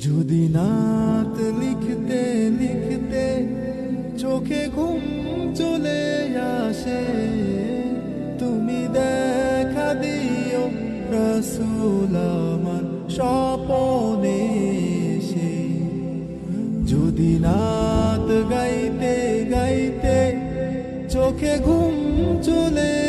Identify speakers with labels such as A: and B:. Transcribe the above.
A: যদি নাত লিখতে লিখতে চোখে ঘুম চলে আসে, তুমি দেখা দিও রাসূল আমার স্বপনে এসে। যদি নাত গাইতে গাইতে চোখে ঘুম চলে